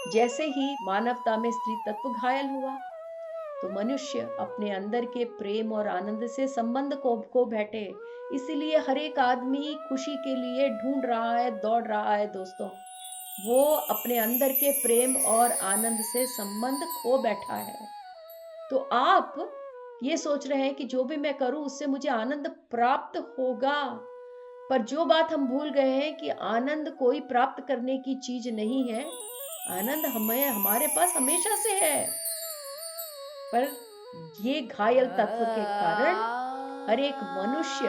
जैसे ही मानवता में स्त्री तत्व घायल हुआ, तो मनुष्य अपने अंदर के प्रेम और आनंद से संबंध को खो बैठे। इसीलिए हर एक आदमी खुशी के लिए ढूंढ रहा है, दौड़ रहा है दोस्तों। वो अपने अंदर के प्रेम और आनंद से संबंध खो बैठा है। तो आप ये सोच रहे हैं कि जो भी मैं करूं उससे मुझे आनंद प्राप्त होगा, पर जो बात हम भूल गए हैं कि आनंद कोई प्राप्त करने की चीज नहीं है। आनंद हमें हमारे पास हमेशा से है, पर ये घायल तत्व के कारण हर एक मनुष्य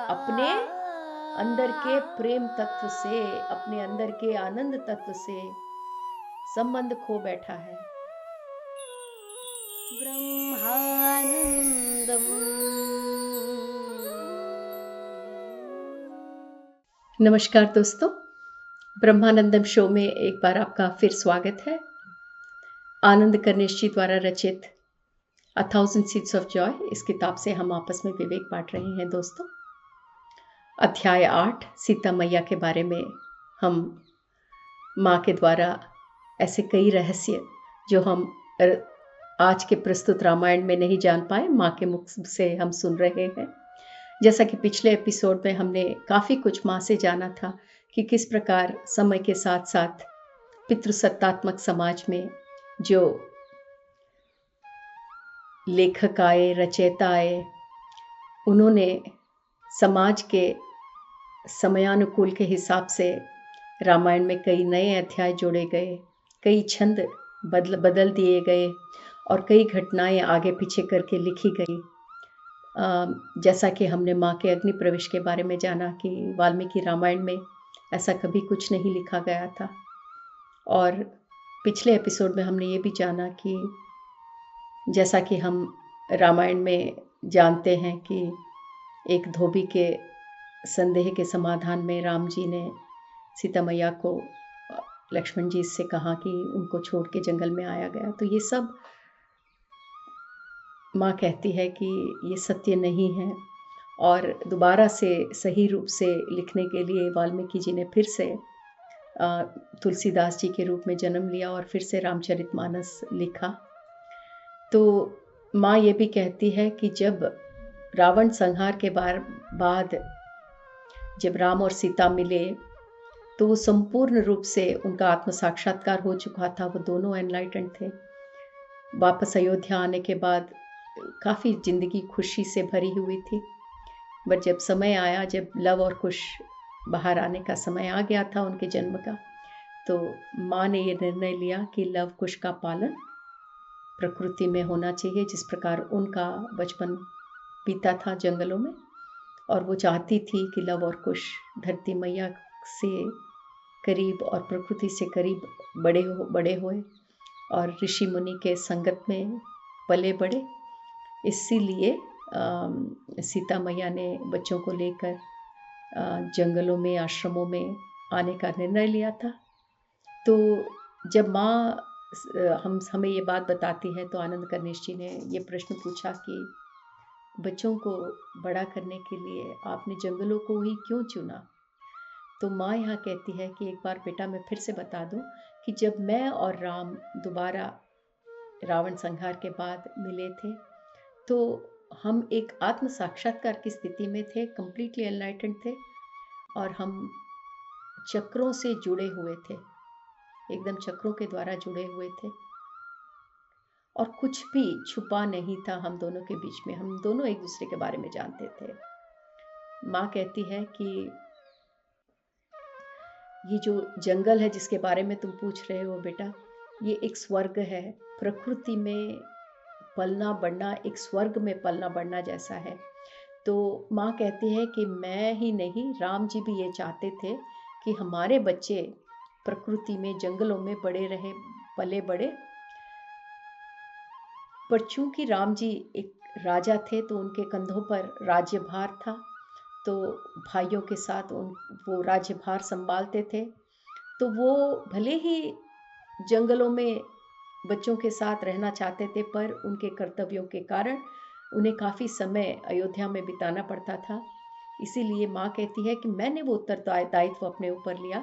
अपने अंदर के प्रेम तत्व से, अपने अंदर के आनंद तत्व से संबंध खो बैठा है। ब्रह्मानन्दम्। नमस्कार दोस्तों, ब्रह्मानंदम शो में एक बार आपका फिर स्वागत है। आनंद कर्णेश जी द्वारा रचित a thousand seeds of Joy इस किताब से हम आपस में विवेक बांट रहे हैं दोस्तों। अध्याय 8 सीता मैया के बारे में हम माँ के द्वारा ऐसे कई रहस्य जो हम आज के प्रस्तुत रामायण में नहीं जान पाए, माँ के मुख से हम सुन रहे हैं। जैसा कि पिछले एपिसोड में हमने काफ़ी कुछ माँ से जाना था कि किस प्रकार समय के साथ साथ पितृसत्तात्मक समाज में जो लेखक आए, रचयिता आए, उन्होंने समाज के समयानुकूल के हिसाब से रामायण में कई नए अध्याय जोड़े गए, कई छंद बदल दिए गए और कई घटनाएं आगे पीछे करके लिखी गई। जैसा कि हमने माँ के अग्नि प्रवेश के बारे में जाना कि वाल्मीकि रामायण में ऐसा कभी कुछ नहीं लिखा गया था। और पिछले एपिसोड में हमने ये भी जाना कि जैसा कि हम रामायण में जानते हैं कि एक धोबी के संदेह के समाधान में राम जी ने सीता मैया को लक्ष्मण जी से कहा कि उनको छोड़ के जंगल में आया गया। तो ये सब माँ कहती है कि ये सत्य नहीं है, और दोबारा से सही रूप से लिखने के लिए वाल्मीकि जी ने फिर से तुलसीदास जी के रूप में जन्म लिया और फिर से रामचरितमानस लिखा। तो माँ ये भी कहती है कि जब रावण संहार के बाद जब राम और सीता मिले तो वो संपूर्ण रूप से उनका आत्म साक्षात्कार हो चुका था। वो दोनों एनलाइटेंड थे। वापस अयोध्या आने के बाद काफ़ी ज़िंदगी खुशी से भरी हुई थी, बट जब समय आया, जब लव और कुश बाहर आने का समय आ गया था उनके जन्म का, तो माँ ने ये निर्णय लिया कि लव कुश का पालन प्रकृति में होना चाहिए, जिस प्रकार उनका बचपन बीता था जंगलों में। और वो चाहती थी कि लव और कुश धरती मैया से करीब और प्रकृति से करीब बड़े हुए और ऋषि मुनि के संगत में पले बड़े। इसीलिए सीता मैया ने बच्चों को लेकर जंगलों में, आश्रमों में आने का निर्णय लिया था। तो जब माँ हमें ये बात बताती है तो आनंद कर्णेश जी ने ये प्रश्न पूछा कि बच्चों को बड़ा करने के लिए आपने जंगलों को ही क्यों चुना। तो माँ यहाँ कहती है कि एक बार बेटा मैं फिर से बता दूँ कि जब मैं और राम दोबारा रावण संहार के बाद मिले थे तो हम एक आत्म साक्षात्कार की स्थिति में थे, कंप्लीटली एनलाइटेंड थे, और हम चक्रों से जुड़े हुए थे, एकदम चक्रों के द्वारा जुड़े हुए थे, और कुछ भी छुपा नहीं था हम दोनों के बीच में। हम दोनों एक दूसरे के बारे में जानते थे। माँ कहती है कि ये जो जंगल है जिसके बारे में तुम पूछ रहे हो बेटा, ये एक स्वर्ग है। प्रकृति में पलना बढ़ना एक स्वर्ग में पलना बढ़ना जैसा है। तो माँ कहती है कि मैं ही नहीं, राम जी भी ये चाहते थे कि हमारे बच्चे प्रकृति में, जंगलों में बड़े रहे, पले बड़े। पर चूंकि राम जी एक राजा थे तो उनके कंधों पर राज्यभार था, तो भाइयों के साथ वो राज्यभार संभालते थे। तो वो भले ही जंगलों में बच्चों के साथ रहना चाहते थे, पर उनके कर्तव्यों के कारण उन्हें काफ़ी समय अयोध्या में बिताना पड़ता था। इसीलिए माँ कहती है कि मैंने वो उत्तरदायित्व अपने ऊपर लिया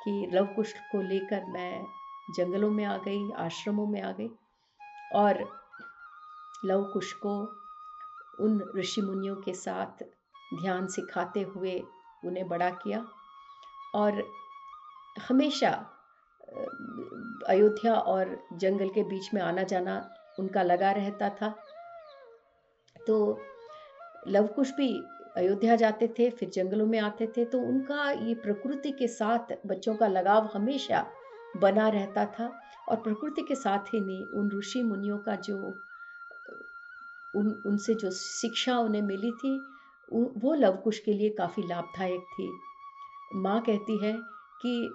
कि लव कुश को लेकर मैं जंगलों में आ गई, आश्रमों में आ गई और लव कुश को उन ऋषि मुनियों के साथ ध्यान सिखाते हुए उन्हें बड़ा किया और हमेशा अयोध्या और जंगल के बीच में आना जाना उनका लगा रहता था। तो लव कुश भी अयोध्या जाते थे, फिर जंगलों में आते थे, तो उनका ये प्रकृति के साथ बच्चों का लगाव हमेशा बना रहता था। और प्रकृति के साथ ही नहीं, उन ऋषि मुनियों का जो उनसे जो शिक्षा उन्हें मिली थी वो लव कुश के लिए काफ़ी लाभदायक थी। माँ कहती है कि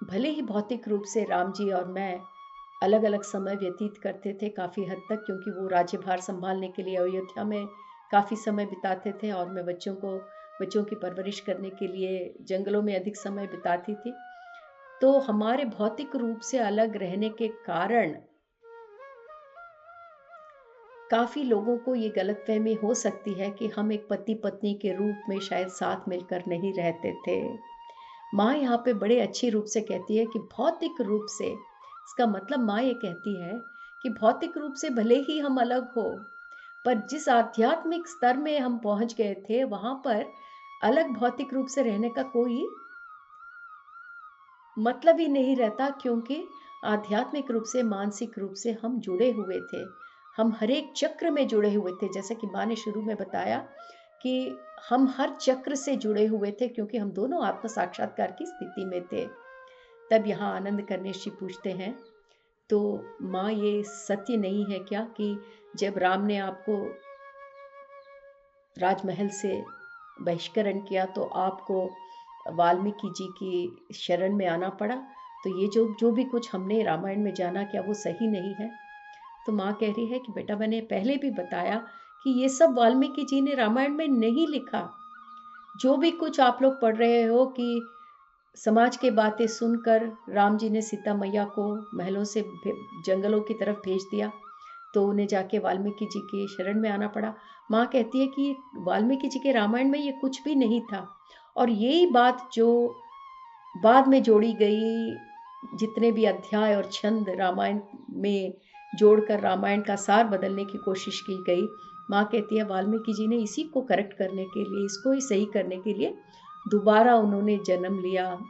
भले ही भौतिक रूप से राम जी और मैं अलग अलग समय व्यतीत करते थे काफ़ी हद तक, क्योंकि वो राज्यभार संभालने के लिए अयोध्या में काफ़ी समय बिताते थे और मैं बच्चों की परवरिश करने के लिए जंगलों में अधिक समय बिताती थी। तो हमारे भौतिक रूप से अलग रहने के कारण काफ़ी लोगों को ये गलतफहमी हो सकती है कि हम एक पति पत्नी के रूप में शायद साथ मिलकर नहीं रहते थे। माँ यहाँ पे बड़े अच्छी रूप से कहती है कि भौतिक रूप से, इसका मतलब माँ ये कहती है कि भौतिक रूप से भले ही हम अलग हो, पर जिस आध्यात्मिक स्तर में हम पहुँच गए थे वहाँ पर अलग भौतिक रूप से रहने का कोई मतलब ही नहीं रहता, क्योंकि आध्यात्मिक रूप से, मानसिक रूप से हम जुड़े हुए थे। हम हर एक चक्र में जुड़े हुए थे, जैसे कि माँ ने शुरू में बताया कि हम हर चक्र से जुड़े हुए थे, क्योंकि हम दोनों आत्म साक्षात्कार की स्थिति में थे। तब यहाँ आनंद गणेश जी पूछते हैं, तो माँ ये सत्य नहीं है क्या कि जब राम ने आपको राजमहल से बहिष्करण किया तो आपको वाल्मीकि जी की शरण में आना पड़ा? तो ये जो भी कुछ हमने रामायण में जाना, क्या वो सही नहीं है? तो माँ कह रही है कि बेटा, मैंने पहले भी बताया कि ये सब वाल्मीकि जी ने रामायण में नहीं लिखा। जो भी कुछ आप लोग पढ़ रहे हो कि समाज की बातें सुनकर राम जी ने सीता मैया को महलों से जंगलों की तरफ भेज दिया, तो उन्हें जाके वाल्मीकि जी की शरण में आना पड़ा। माँ कहती है कि वाल्मीकि जी के रामायण में ये कुछ भी नहीं था। और यही बात जो बाद में जोड़ी गई, जितने भी अध्याय और छंद रामायण में जोड़कर रामायण का सार बदलने की कोशिश की गई, माँ कहती है वाल्मीकि जी ने इसी को करेक्ट करने के लिए, इसको ही सही करने के लिए दोबारा उन्होंने जन्म लिया।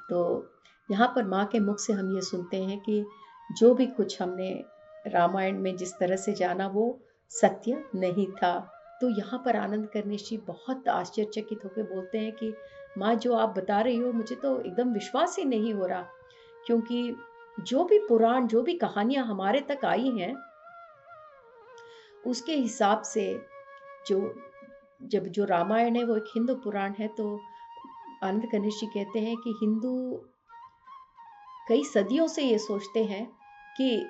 तो यहाँ पर माँ के मुख से हम ये सुनते हैं कि जो भी कुछ हमने रामायण में जिस तरह से जाना वो सत्य नहीं था। तो यहाँ पर आनंद गणेश जी बहुत आश्चर्यचकित होकर बोलते हैं कि माँ, जो आप बता रही हो मुझे तो एकदम विश्वास ही नहीं हो रहा, क्योंकि जो भी पुराण, जो भी कहानियाँ हमारे तक आई हैं, उसके हिसाब से जो रामायण है वो एक हिंदू पुराण है। तो आनंद गणेश जी कहते हैं कि हिंदू कई सदियों से ये सोचते हैं कि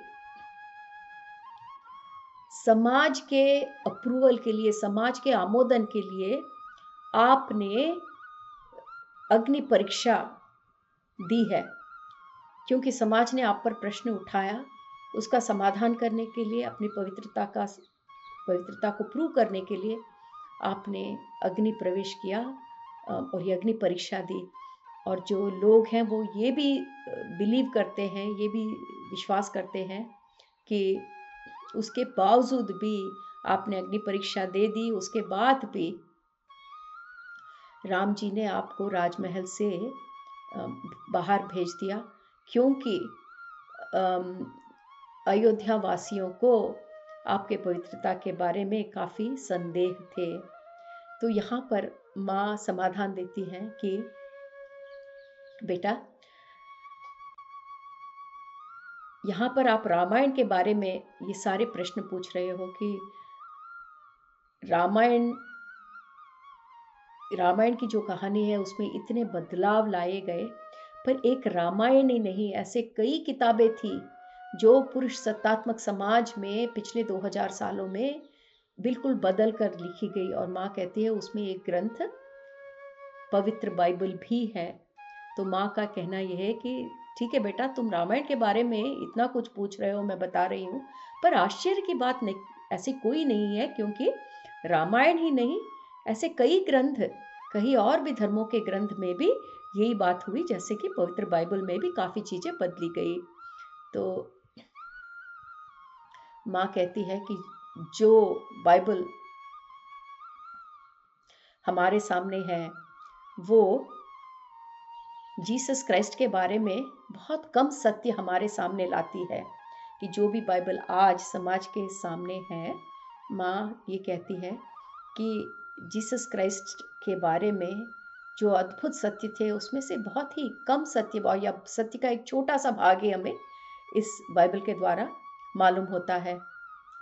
समाज के अप्रूवल के लिए, समाज के आमोदन के लिए आपने अग्नि परीक्षा दी है, क्योंकि समाज ने आप पर प्रश्न उठाया, उसका समाधान करने के लिए, अपनी पवित्रता को प्रूव करने के लिए आपने अग्नि प्रवेश किया और ये अग्नि परीक्षा दी। और जो लोग हैं वो ये भी बिलीव करते हैं, ये भी विश्वास करते हैं कि उसके बावजूद भी आपने अग्नि परीक्षा दे दी, उसके बाद भी राम जी ने आपको राजमहल से बाहर भेज दिया, क्योंकि अयोध्या वासियों को आपके पवित्रता के बारे में काफ़ी संदेह थे। तो यहाँ पर माँ समाधान देती हैं कि बेटा, यहाँ पर आप रामायण के बारे में ये सारे प्रश्न पूछ रहे हो कि रामायण की जो कहानी है उसमें इतने बदलाव लाए गए, पर एक रामायण ही नहीं, ऐसे कई किताबें थी जो पुरुष सत्तात्मक समाज में पिछले 2000 सालों में बिल्कुल बदल कर लिखी गई। और माँ कहती है उसमें एक ग्रंथ पवित्र बाइबल भी है। तो माँ का कहना यह है कि ठीक है बेटा, तुम रामायण के बारे में इतना कुछ पूछ रहे हो, मैं बता रही हूँ, पर आश्चर्य की बात नहीं, ऐसी कोई नहीं है, क्योंकि रामायण ही नहीं, ऐसे कई ग्रंथ, कई और भी धर्मों के ग्रंथ में भी यही बात हुई जैसे कि पवित्र बाइबल में भी काफ़ी चीज़ें बदली गई। तो माँ कहती है कि जो बाइबल हमारे सामने है वो जीसस क्राइस्ट के बारे में बहुत कम सत्य हमारे सामने लाती है। कि जो भी बाइबल आज समाज के सामने है, माँ ये कहती है कि जीसस क्राइस्ट के बारे में जो अद्भुत सत्य थे उसमें से बहुत ही कम सत्य या सत्य का एक छोटा सा भाग ही हमें इस बाइबल के द्वारा मालूम होता है।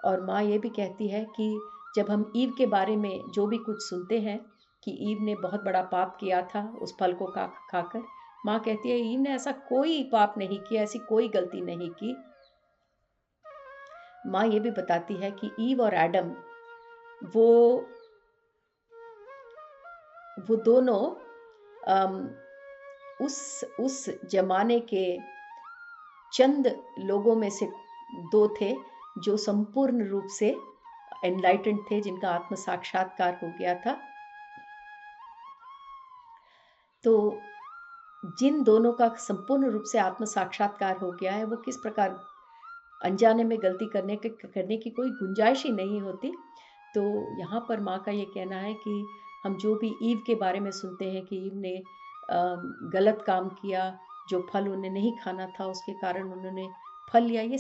और माँ ये भी कहती है कि जब हम ईव के बारे में जो भी कुछ सुनते हैं कि ईव ने बहुत बड़ा पाप किया था उस फल को खाकर, माँ कहती है ईव ने ऐसा कोई पाप नहीं किया, ऐसी कोई गलती नहीं की। माँ ये भी बताती है कि ईव और एडम वो दोनों उस जमाने के चंद लोगों में से दो थे जो संपूर्ण रूप से एनलाइटेंड थे, जिनका आत्म साक्षात्कार हो गया था। तो जिन दोनों का संपूर्ण रूप से आत्म साक्षात्कार हो गया है, वो किस प्रकार अनजाने में गलती करने की कोई गुंजाइश ही नहीं होती। तो यहाँ पर माँ का ये कहना है कि हम जो भी ईव के बारे में सुनते हैं कि ईव ने गलत काम किया, जो फल उन्हें नहीं खाना था उसके कारण उन्होंने फल लिया, ये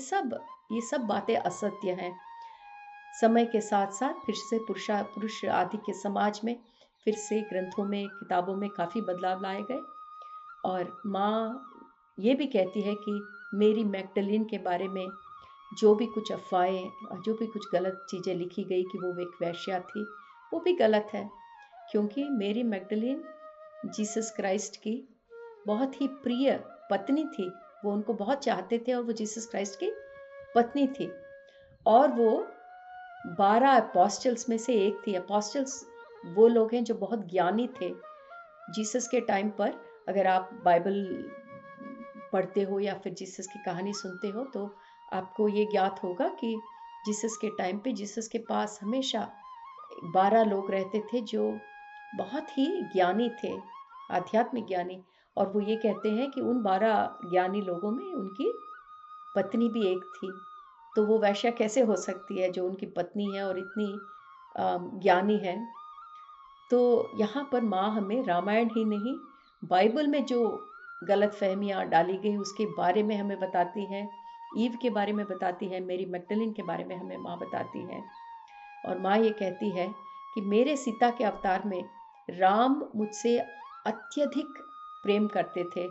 सब बातें असत्य हैं। समय के साथ साथ फिर से पुरुष आदि के समाज में फिर से ग्रंथों में, किताबों में काफ़ी बदलाव लाए गए। और माँ ये भी कहती है कि मेरी मैग्डलीन के बारे में जो भी कुछ अफवाहें और जो भी कुछ गलत चीज़ें लिखी गई कि वो एक वेश्या थी, वो भी गलत है। क्योंकि मेरी मैग्डलीन जीसस क्राइस्ट की बहुत ही प्रिय पत्नी थी। वो उनको बहुत चाहते थे और वो जीसस क्राइस्ट की पत्नी थी। और वो 12 अपोस्टल्स में से एक थी। अपोस्टल्स वो लोग हैं जो बहुत ज्ञानी थे जीसस के टाइम पर। अगर आप बाइबल पढ़ते हो या फिर जीसस की कहानी सुनते हो तो आपको ये ज्ञात होगा कि जीसस के टाइम पे जीसस के पास हमेशा 12 लोग रहते थे जो बहुत ही ज्ञानी थे, आध्यात्मिक ज्ञानी। और वो ये कहते हैं कि उन 12 ज्ञानी लोगों में उनकी पत्नी भी एक थी। तो वो वैश्या कैसे हो सकती है जो उनकी पत्नी है और इतनी ज्ञानी है। तो यहाँ पर माँ हमें रामायण ही नहीं, बाइबल में जो गलत फहमियाँ डाली गई उसके बारे में हमें बताती हैं। ईव के बारे में बताती है, मेरी मैग्डलीन के बारे में हमें माँ बताती है। और माँ ये कहती है कि मेरे सीता के अवतार में राम मुझसे अत्यधिक प्रेम करते थे।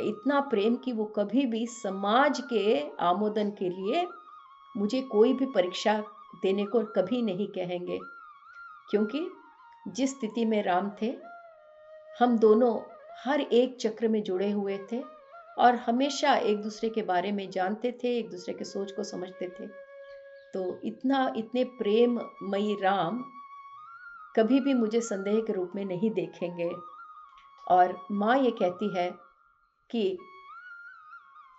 इतना प्रेम कि वो कभी भी समाज के आमोदन के लिए मुझे कोई भी परीक्षा देने को कभी नहीं कहेंगे। क्योंकि जिस स्थिति में राम थे, हम दोनों हर एक चक्र में जुड़े हुए थे और हमेशा एक दूसरे के बारे में जानते थे, एक दूसरे के सोच को समझते थे। तो इतने प्रेममयी राम कभी भी मुझे संदेह के रूप में नहीं देखेंगे। और माँ ये कहती है कि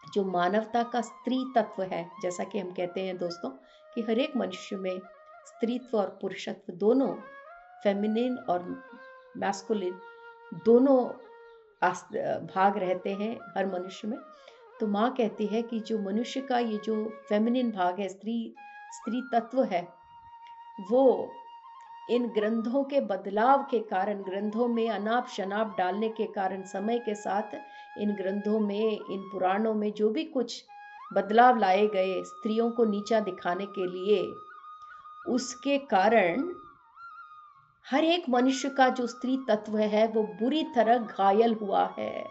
जो मानवता का स्त्री तत्व है, जैसा कि हम कहते हैं दोस्तों कि हर एक मनुष्य में स्त्रीत्व और पुरुषत्व दोनों, फेमिनिन और मैस्कुलिन दोनों भाग रहते हैं हर मनुष्य में। तो माँ कहती है कि जो मनुष्य का ये जो फेमिनिन भाग है, स्त्री तत्व है, वो इन ग्रंथों के बदलाव के कारण, ग्रंथों में अनाप शनाप डालने के कारण, समय के साथ इन ग्रंथों में, इन पुराणों में जो भी कुछ बदलाव लाए गए स्त्रियों को नीचा दिखाने के लिए, उसके कारण हर एक मनुष्य का जो स्त्री तत्व है वो बुरी तरह घायल हुआ है।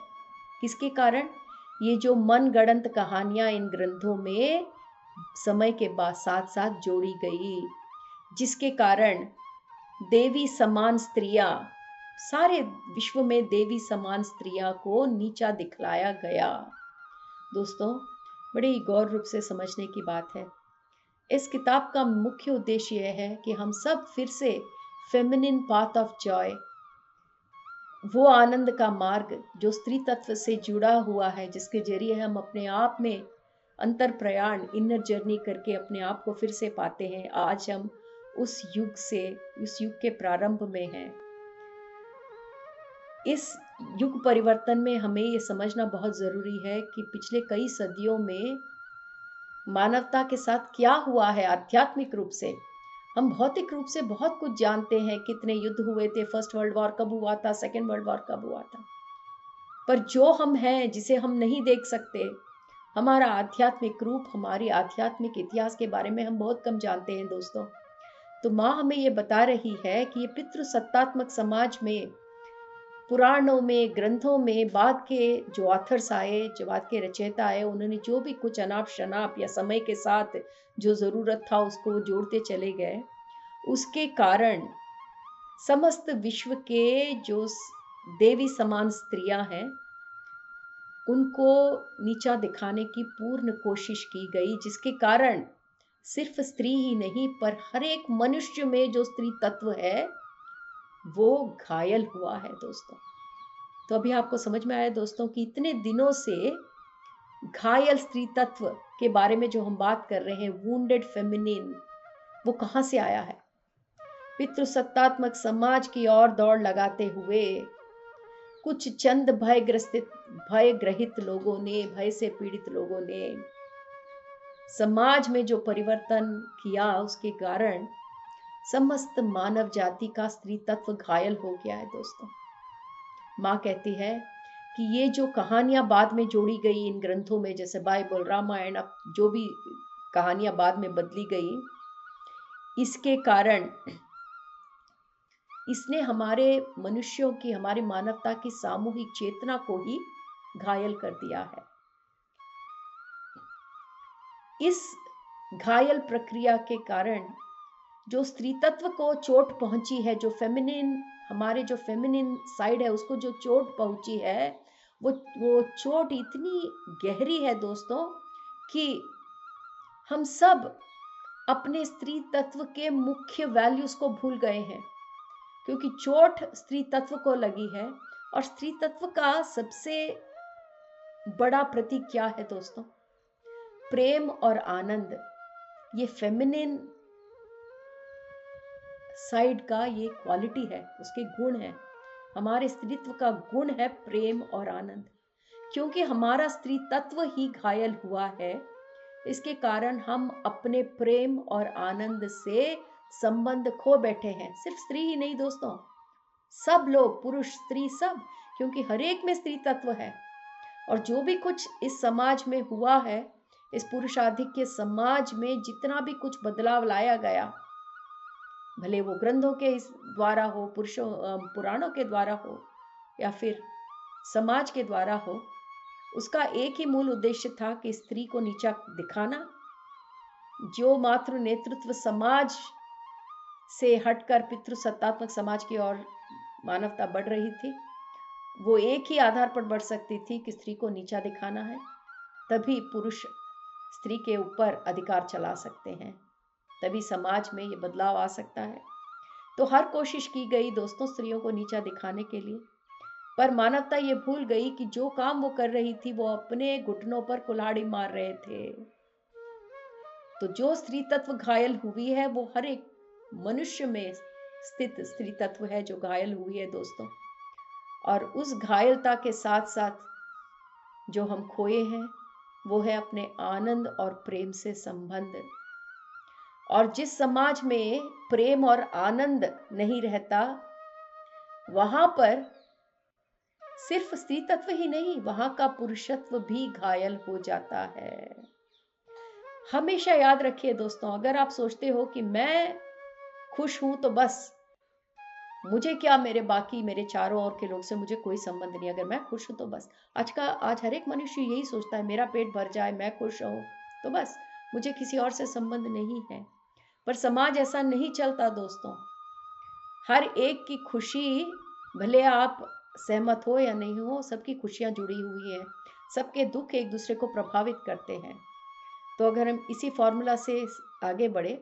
किसके कारण? ये जो मनगढ़ंत कहानियां इन ग्रंथों में समय के बाद साथ साथ जोड़ी गई, जिसके कारण देवी समान स्त्रियां, सारे विश्व में देवी समान स्त्रियां को नीचा दिखलाया गया। दोस्तों, बड़े ही गौर रूप से समझने की बात है। इस किताब का मुख्य उद्देश्य यह है कि हम सब फिर से फेमिनिन पाथ ऑफ जॉय, वो आनंद का मार्ग जो स्त्री तत्व से जुड़ा हुआ है, जिसके जरिए हम अपने आप में अंतर प्रयाण, इनर जर्नी करके अपने आप को फिर से पाते हैं। आज हम उस युग के प्रारंभ में हैं। इस युग परिवर्तन में हमें ये समझना बहुत ज़रूरी है कि पिछले कई सदियों में मानवता के साथ क्या हुआ है आध्यात्मिक रूप से। हम भौतिक रूप से बहुत कुछ जानते हैं, कितने युद्ध हुए थे, फर्स्ट वर्ल्ड वॉर कब हुआ था, सेकेंड वर्ल्ड वॉर कब हुआ था, पर जो हम हैं, जिसे हम नहीं देख सकते, हमारा आध्यात्मिक रूप, हमारी आध्यात्मिक इतिहास के बारे में हम बहुत कम जानते हैं दोस्तों। तो माँ हमें ये बता रही है कि ये पितृसत्तात्मक समाज में, पुराणों में, ग्रंथों में, बाद के जो ऑथर्स आए, जो बाद के रचयिता आए, उन्होंने जो भी कुछ अनाप शनाप या समय के साथ जो ज़रूरत था उसको जोड़ते चले गए, उसके कारण समस्त विश्व के जो देवी समान स्त्रियां हैं, उनको नीचा दिखाने की पूर्ण कोशिश की गई, जिसके कारण सिर्फ स्त्री ही नहीं पर हर एक मनुष्य में जो स्त्री तत्व है वो घायल हुआ है दोस्तों। तो अभी आपको समझ में आया दोस्तों कि इतने दिनों से घायल स्त्री तत्व के बारे में जो हम बात कर रहे हैं, वुंडेड फेमिनिन, वो कहां से आया है। पितृसत्तात्मक समाज की ओर दौड़ लगाते हुए कुछ चंद भयग्रहित लोगों ने, भय से पीड़ित लोगों ने समाज में जो परिवर्तन किया, उसके कारण समस्त मानव जाति का स्त्री तत्व घायल हो गया है दोस्तों। माँ कहती है कि ये जो कहानियां बाद में जोड़ी गई इन ग्रंथों में, जैसे बाइबल, रामायण, अब जो भी कहानियां बाद में बदली गई, इसके कारण इसने हमारे मनुष्यों की, हमारी मानवता की सामूहिक चेतना को ही घायल कर दिया है। इस घायल प्रक्रिया के कारण जो स्त्री तत्व को चोट पहुंची है, जो फेमिनिन, हमारे जो फेमिनिन साइड है उसको जो चोट पहुंची है, वो चोट इतनी गहरी है दोस्तों कि हम सब अपने स्त्री तत्व के मुख्य वैल्यूज को भूल गए हैं, क्योंकि चोट स्त्री तत्व को लगी है। और स्त्री तत्व का सबसे बड़ा प्रतीक क्या है दोस्तों? प्रेम और आनंद। ये फेमिनिन साइड का ये क्वालिटी है, उसके गुण है। हमारे स्त्रीत्व का गुण है प्रेम और आनंद। क्योंकि हमारा स्त्री तत्व ही घायल हुआ है, इसके कारण हम अपने प्रेम और आनंद से संबंध खो बैठे हैं। सिर्फ स्त्री ही नहीं दोस्तों, सब लोग, पुरुष स्त्री सब, क्योंकि हर एक में स्त्री तत्व है। और जो भी कुछ इस समाज में हुआ है, इस पुरुषाधिक्य समाज में जितना भी कुछ बदलाव लाया गया, भले वो ग्रंथों के द्वारा हो, पुराणों के द्वारा हो, या फिर समाज के द्वारा हो, उसका एक ही मूल उद्देश्य था कि स्त्री को नीचा दिखाना। जो मातृ नेतृत्व समाज से हटकर पितृसत्तात्मक समाज की ओर मानवता बढ़ रही थी, वो एक ही आधार पर बढ़ सकती थी कि स्त्री को नीचा दिखाना है, तभी पुरुष स्त्री के ऊपर अधिकार चला सकते हैं, तभी समाज में ये बदलाव आ सकता है। तो हर कोशिश की गई दोस्तों स्त्रियों को नीचा दिखाने के लिए, पर मानवता ये भूल गई कि जो काम वो कर रही थी वो अपने घुटनों पर कुल्हाड़ी मार रहे थे। तो जो स्त्री तत्व घायल हुई है वो हर एक मनुष्य में स्थित स्त्री तत्व है जो घायल हुई है दोस्तों। और उस घायलता के साथ साथ जो हम खोए हैं वो है अपने आनंद और प्रेम से संबंध। और जिस समाज में प्रेम और आनंद नहीं रहता, वहां पर सिर्फ स्त्री तत्व ही नहीं, वहां का पुरुषत्व भी घायल हो जाता है। हमेशा याद रखिए दोस्तों, अगर आप सोचते हो कि मैं खुश हूं तो बस मुझे क्या, मेरे चारों ओर के लोग से मुझे कोई संबंध नहीं, अगर मैं खुश हूं तो बस। आज हर एक मनुष्य यही सोचता है, मेरा पेट भर जाए, मैं खुश रहूं तो बस, मुझे किसी और से संबंध नहीं है। पर समाज ऐसा नहीं चलता दोस्तों। हर एक की खुशी, भले आप सहमत हो या नहीं हो, सबकी खुशियां जुड़ी हुई हैं, सबके दुख एक दूसरे को प्रभावित करते हैं। तो अगर हम इसी फॉर्मूला से आगे बढ़े,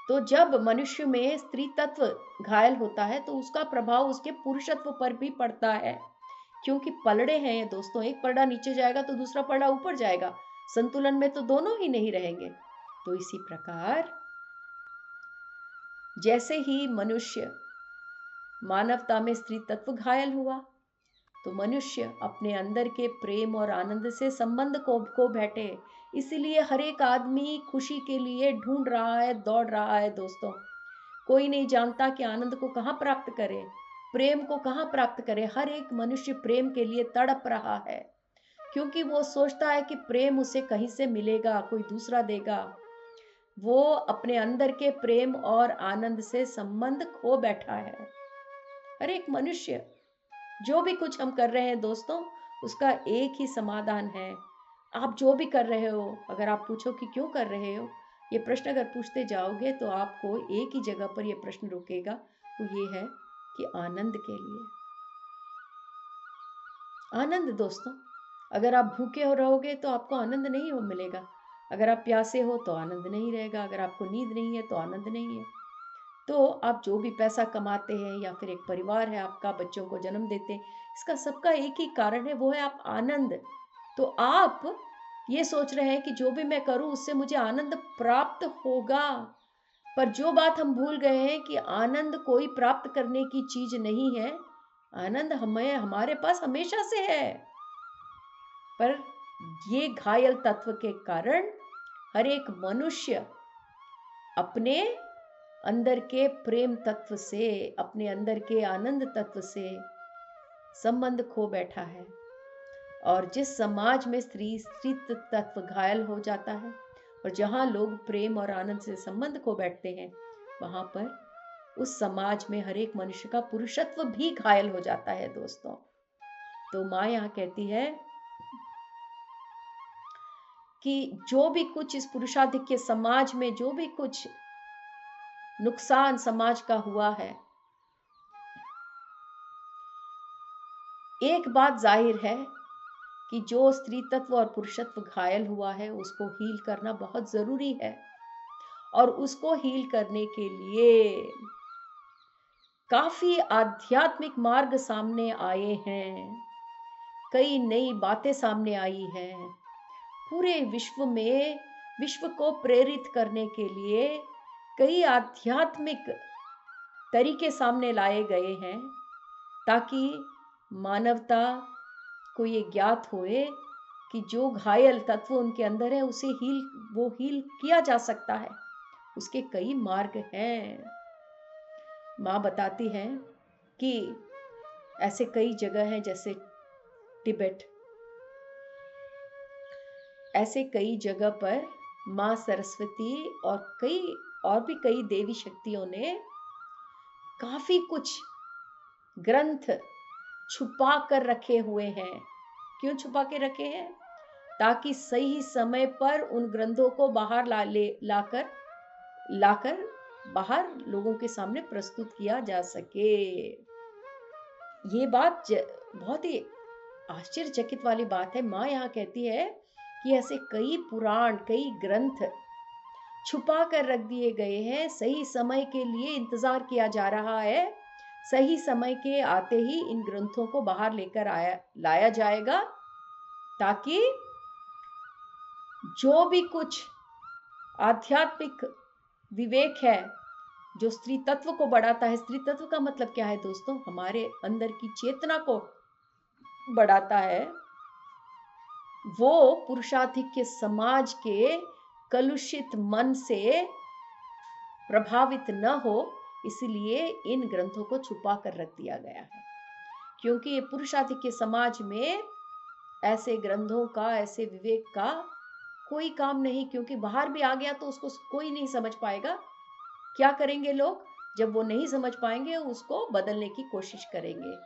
तो जब मनुष्य में स्त्री तत्व घायल होता है तो उसका प्रभाव उसके पुरुषत्व पर भी पड़ता है, क्योंकि पलड़े हैं ये दोस्तों, एक पलड़ा नीचे जाएगा तो दूसरा पलड़ा ऊपर जाएगा, संतुलन में तो दोनों ही नहीं रहेंगे। तो इसी प्रकार जैसे ही मानवता में स्त्री तत्व घायल हुआ, तो मनुष्य अपने अंदर के प्रेम और आनंद से संबंध को खो बैठे। इसलिए हर एक आदमी खुशी के लिए ढूंढ रहा है, दौड़ रहा है दोस्तों। कोई नहीं जानता कि आनंद को कहाँ प्राप्त करे, प्रेम को कहाँ प्राप्त करे। हर एक मनुष्य प्रेम के लिए तड़प रहा है, क्योंकि वो सोचता है कि प्रेम उसे कहीं से मिलेगा, कोई दूसरा देगा। वो अपने अंदर के प्रेम और आनंद से संबंध खो बैठा है। हर एक मनुष्य, जो भी कुछ हम कर रहे हैं दोस्तों, उसका एक ही समाधान है। आप जो भी कर रहे हो, अगर आप पूछो कि क्यों कर रहे हो, ये प्रश्न अगर पूछते जाओगे तो आपको एक ही जगह पर ये प्रश्न रुकेगा, वो ये है कि आनंद के लिए। आनंद दोस्तों, अगर आप भूखे हो रहोगे तो आपको आनंद नहीं हो मिलेगा। अगर आप प्यासे हो तो आनंद नहीं रहेगा। अगर आपको नींद नहीं है तो आनंद नहीं है। तो आप जो भी पैसा कमाते हैं या फिर एक परिवार है आपका, बच्चों को जन्म देते हैं, इसका सबका एक ही कारण है, वो है आप आनंद। तो आप ये सोच रहे हैं कि जो भी मैं करूं उससे मुझे आनंद प्राप्त होगा, पर जो बात हम भूल गए हैं कि आनंद कोई प्राप्त करने की चीज नहीं है। आनंद हमें हमारे पास हमेशा से है, पर ये घायल तत्व के कारण हर एक मनुष्य अपने अंदर के प्रेम तत्व से, अपने अंदर के आनंद तत्व से संबंध खो बैठा है। और जिस समाज में स्त्रीत्व तत्व घायल हो जाता है और जहां लोग प्रेम और आनंद से संबंध खो बैठते हैं, वहां पर उस समाज में हर एक मनुष्य का पुरुषत्व भी घायल हो जाता है दोस्तों। तो माँ यहाँ कहती है कि जो भी कुछ इस पुरुषाधिक्य समाज में, जो भी कुछ नुकसान समाज का हुआ है, एक बात जाहिर है कि जो स्त्री तत्व और पुरुषत्व घायल हुआ है उसको हील करना बहुत जरूरी है। और उसको हील करने के लिए काफी आध्यात्मिक मार्ग सामने आए हैं, कई नई बातें सामने आई हैं। पूरे विश्व में विश्व को प्रेरित करने के लिए कई आध्यात्मिक तरीके सामने लाए गए हैं, ताकि मानवता को ये ज्ञात होए कि जो घायल तत्व उनके अंदर है उसे वो हील किया जा सकता है। उसके कई मार्ग हैं। माँ बताती है कि ऐसे कई जगह हैं, जैसे तिब्बत, ऐसे कई जगह पर माँ सरस्वती और भी कई देवी शक्तियों ने काफी कुछ ग्रंथ छुपा कर रखे हुए हैं। क्यों छुपा के रखे हैं? ताकि सही समय पर उन ग्रंथों को बाहर लाकर बाहर लोगों के सामने प्रस्तुत किया जा सके। ये बात बहुत ही आश्चर्यचकित वाली बात है। माँ यहाँ कहती है कि ऐसे कई पुराण, कई ग्रंथ छुपा कर रख दिए गए हैं। सही समय के लिए इंतजार किया जा रहा है। सही समय के आते ही इन ग्रंथों को बाहर लाया जाएगा, ताकि जो भी कुछ आध्यात्मिक विवेक है, जो स्त्री तत्व को बढ़ाता है। स्त्री तत्व का मतलब क्या है दोस्तों? हमारे अंदर की चेतना को बढ़ाता है। वो पुरुषाधिक्य समाज के कलुषित मन से प्रभावित न हो, इसलिए इन ग्रंथों को छुपा कर रख दिया गया है। क्योंकि ये पुरुषाधिक्य समाज में ऐसे ग्रंथों का, ऐसे विवेक का कोई काम नहीं, क्योंकि बाहर भी आ गया तो उसको कोई नहीं समझ पाएगा। क्या करेंगे लोग? जब वो नहीं समझ पाएंगे, उसको बदलने की कोशिश करेंगे।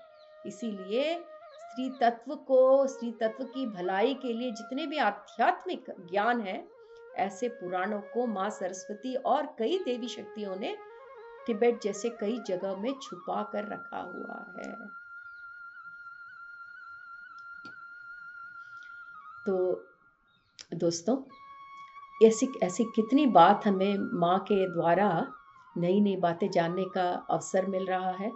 इसीलिए स्त्री तत्व की भलाई के लिए जितने भी आध्यात्मिक ज्ञान है, ऐसे पुराणों को माँ सरस्वती और कई देवी शक्तियों ने तिब्बत जैसे कई जगह में छुपा कर रखा हुआ है। तो दोस्तों, ऐसी कितनी बात हमें माँ के द्वारा नई नई बातें जानने का अवसर मिल रहा है।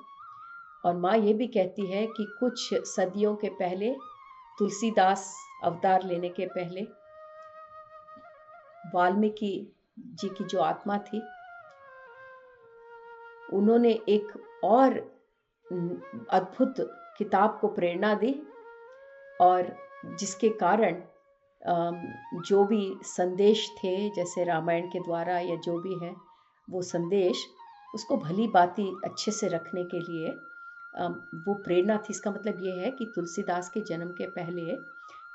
और माँ ये भी कहती है कि कुछ सदियों के पहले, तुलसीदास अवतार लेने के पहले, वाल्मीकि जी की जो आत्मा थी, उन्होंने एक और अद्भुत किताब को प्रेरणा दी, और जिसके कारण जो भी संदेश थे, जैसे रामायण के द्वारा या जो भी है वो संदेश, उसको भली भांति अच्छे से रखने के लिए वो प्रेरणा थी। इसका मतलब ये है कि तुलसीदास के जन्म के पहले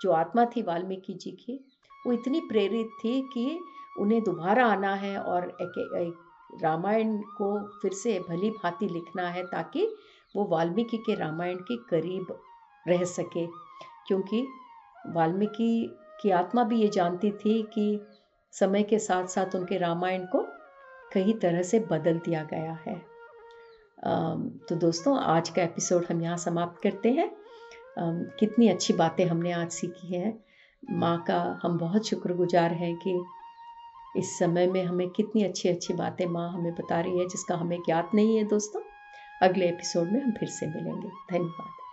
जो आत्मा थी वाल्मीकि जी की, वो इतनी प्रेरित थी कि उन्हें दोबारा आना है और एक रामायण को फिर से भली भांति लिखना है, ताकि वो वाल्मीकि के रामायण के करीब रह सके। क्योंकि वाल्मीकि की आत्मा भी ये जानती थी कि समय के साथ साथ उनके रामायण को कई तरह से बदल दिया गया है। तो दोस्तों, आज का एपिसोड हम यहाँ समाप्त करते हैं। कितनी अच्छी बातें हमने आज सीखी हैं। माँ का हम बहुत शुक्रगुजार हैं कि इस समय में हमें कितनी अच्छी अच्छी बातें माँ हमें बता रही है, जिसका हमें ज्ञात नहीं है। दोस्तों, अगले एपिसोड में हम फिर से मिलेंगे। धन्यवाद।